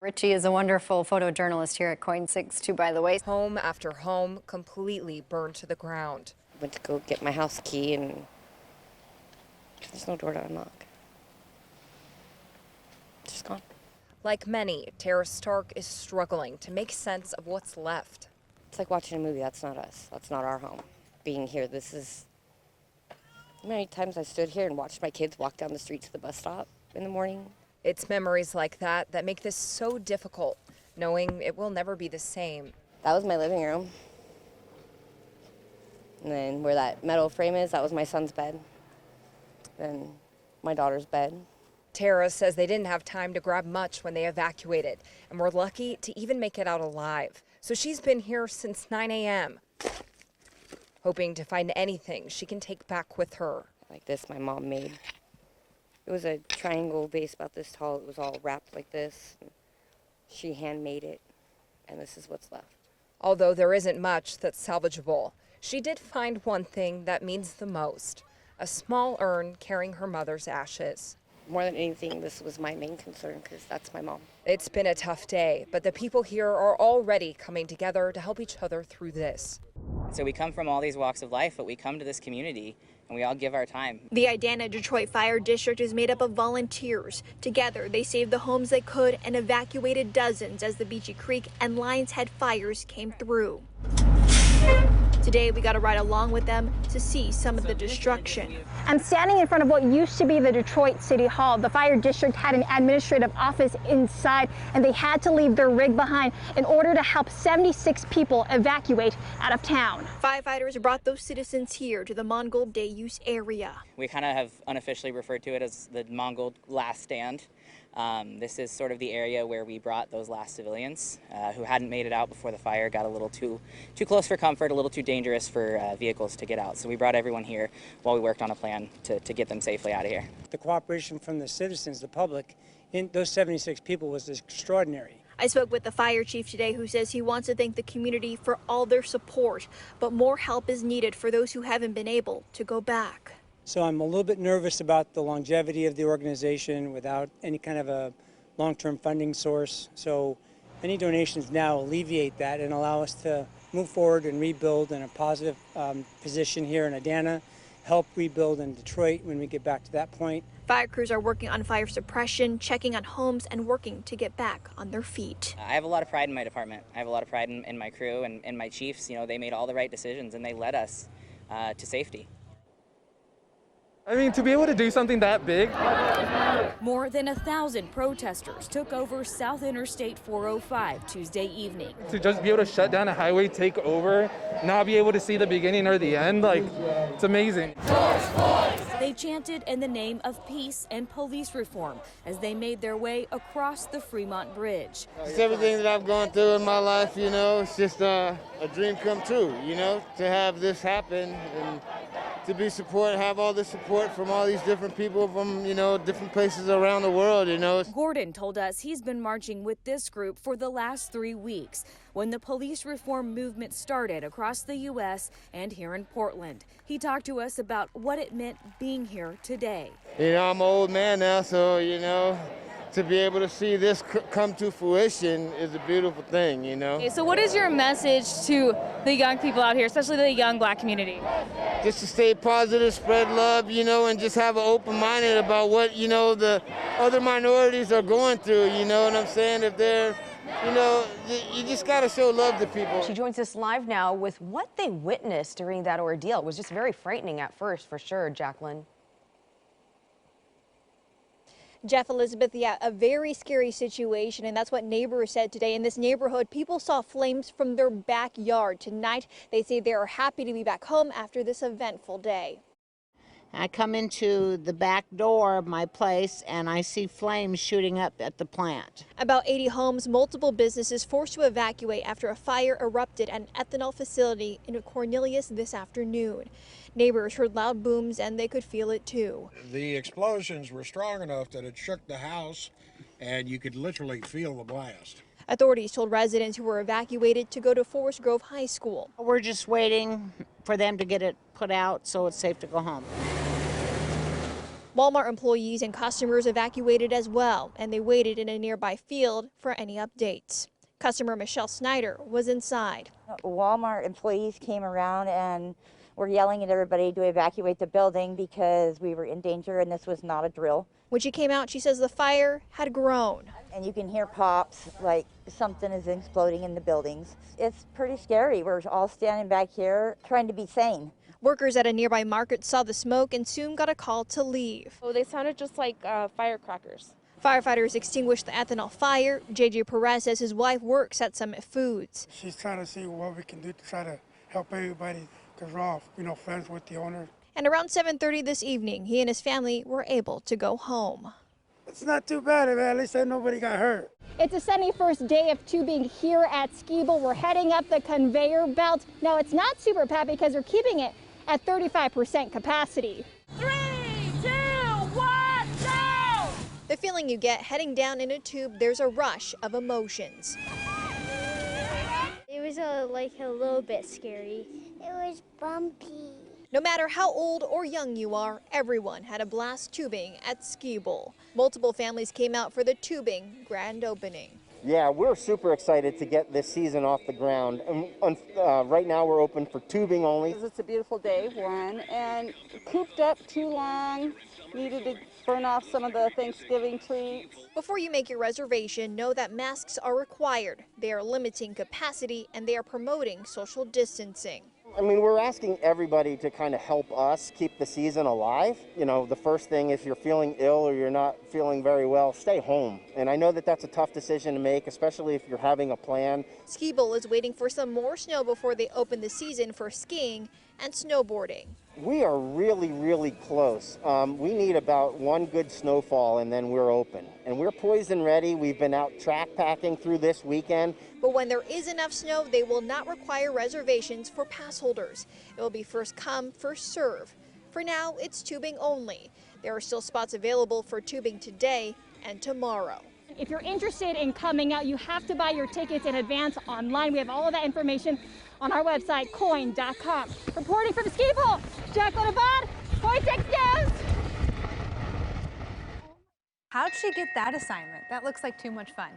Richie is a wonderful photojournalist here at Coin 62, by the way. Home after home completely burned to the ground. Went to go get my house key and there's no door to unlock. It's just gone. Like many, Tara Stark is struggling to make sense of what's left. It's like watching a movie. That's not us. That's not our home. Being here, this is... Many times I stood here and watched my kids walk down the street to the bus stop in the morning. It's memories like that that make this so difficult, knowing it will never be the same. That was my living room. And then where that metal frame is, that was my son's bed. Then my daughter's bed. Tara says they didn't have time to grab much when they evacuated and were lucky to even make it out alive. So she's been here since 9 a.m., hoping to find anything she can take back with her. Like this, my mom made. It was a triangle vase about this tall. It was all wrapped like this. She handmade it, and this is what's left. Although there isn't much that's salvageable, she did find one thing that means the most: a small urn carrying her mother's ashes. More than anything, this was my main concern because that's my mom. It's been a tough day, but the people here are already coming together to help each other through this. So we come from all these walks of life, but we come to this community and we all give our time. The Idana Detroit Fire District is made up of volunteers. Together, they saved the homes they could and evacuated dozens as the Beachy Creek and Lions Head fires came through. Today, we got to ride along with them to see some of the destruction. I'm standing in front of what used to be the Detroit City Hall. The fire district had an administrative office inside, and they had to leave their rig behind in order to help 76 people evacuate out of town. Firefighters brought those citizens here to the Mongold Day Use area. We kind of have unofficially referred to it as the Mongold Last Stand. This is sort of the area where we brought those last civilians who hadn't made it out before the fire, got a little too close for comfort, a little too dangerous for vehicles to get out. So we brought everyone here while we worked on a plan to get them safely out of here. The cooperation from the citizens, the public, in those 76 people was extraordinary. I spoke with the fire chief today, who says he wants to thank the community for all their support, but more help is needed for those who haven't been able to go back. So I'm a little bit nervous about the longevity of the organization without any kind of a long-term funding source. So any donations now alleviate that and allow us to move forward and rebuild in a positive position here in Idana, help rebuild in Detroit when we get back to that point. Fire crews are working on fire suppression, checking on homes, and working to get back on their feet. I have a lot of pride in my department. I have a lot of pride in my crew and my chiefs. You know, they made all the right decisions and they led us to safety. I mean, to be able to do something that big. More than 1,000 protesters took over South Interstate 405 Tuesday evening. To just be able to shut down a highway, take over, not be able to see the beginning or the end, like, it's amazing. They chanted in the name of peace and police reform as they made their way across the Fremont Bridge. It's everything that I've gone through in my life, you know, it's just a dream come true, you know, to have this happen and to be have all the support from all these different people from, you know, different places around the world, you know. Gordon told us he's been marching with this group for the last 3 weeks when the police reform movement started across the U.S. and here in Portland. He talked to us about what it meant being here today. You know, I'm an old man now, so, you know, to be able to see this come to fruition is a beautiful thing, you know. Okay, so what is your message to the young people out here, especially the young black community? Just to stay positive, spread love, you know, and just have an open-minded about what, you know, the other minorities are going through, you know what I'm saying? If they're, you know, you just got to show love to people. She joins us live now with what they witnessed during that ordeal. It was just very frightening at first, for sure, Jacqueline. Jeff, Elizabeth, yeah, a very scary situation, and that's what neighbors said today. In this neighborhood, people saw flames from their backyard. Tonight, they say they are happy to be back home after this eventful day. I come into the back door of my place and I see flames shooting up at the plant. About 80 homes, multiple businesses forced to evacuate after a fire erupted at an ethanol facility in Cornelius this afternoon. Neighbors heard loud booms and they could feel it too. The explosions were strong enough that it shook the house and you could literally feel the blast. Authorities told residents who were evacuated to go to Forest Grove High School. We're just waiting for them to get it put out so it's safe to go home. Walmart employees and customers evacuated as well, and they waited in a nearby field for any updates. Customer Michelle Snyder was inside. Walmart employees came around and were yelling at everybody to evacuate the building because we were in danger and this was not a drill. When she came out, she says the fire had grown. And you can hear pops like something is exploding in the buildings. It's pretty scary. We're all standing back here trying to be sane. Workers at a nearby market saw the smoke and soon got a call to leave. Oh, they sounded just like firecrackers. Firefighters extinguished the ethanol fire. J.J. Perez says his wife works at Summit Foods. She's trying to see what we can do to try to help everybody because we're all, friends with the owner. And around 7:30 this evening, he and his family were able to go home. It's not too bad, man. At least nobody got hurt. It's the 71st day of tubing here at Skible. We're heading up the conveyor belt. Now, it's not super packed because they're keeping it at 35% capacity. 3, 2, 1, go! The feeling you get heading down in a tube, there's a rush of emotions. It was like a little bit scary. It was bumpy. No matter how old or young you are, everyone had a blast tubing at Skible. Multiple families came out for the tubing grand opening. Yeah, we're super excited to get this season off the ground. And right now we're open for tubing only. It's a beautiful day, one, and cooped up too long, needed to burn off some of the Thanksgiving treats. Before you make your reservation, know that masks are required. They are limiting capacity and they are promoting social distancing. I mean, we're asking everybody to kind of help us keep the season alive. The first thing, if you're feeling ill or you're not feeling very well, stay home. And I know that that's a tough decision to make, especially if you're having a plan. Skible is waiting for some more snow before they open the season for skiing and snowboarding. We are really, really close. We need about one good snowfall and then we're open. And we're poised and ready. We've been out track packing through this weekend. But when there is enough snow, they will not require reservations for pass holders. It will be first come, first serve. For now, it's tubing only. There are still spots available for tubing today and tomorrow. If you're interested in coming out, you have to buy your tickets in advance online. We have all of that information on our website, coin.com. Reporting from Skible, Jacqueline Abad, KOIN 6 News. How'd she get that assignment? That looks like too much fun.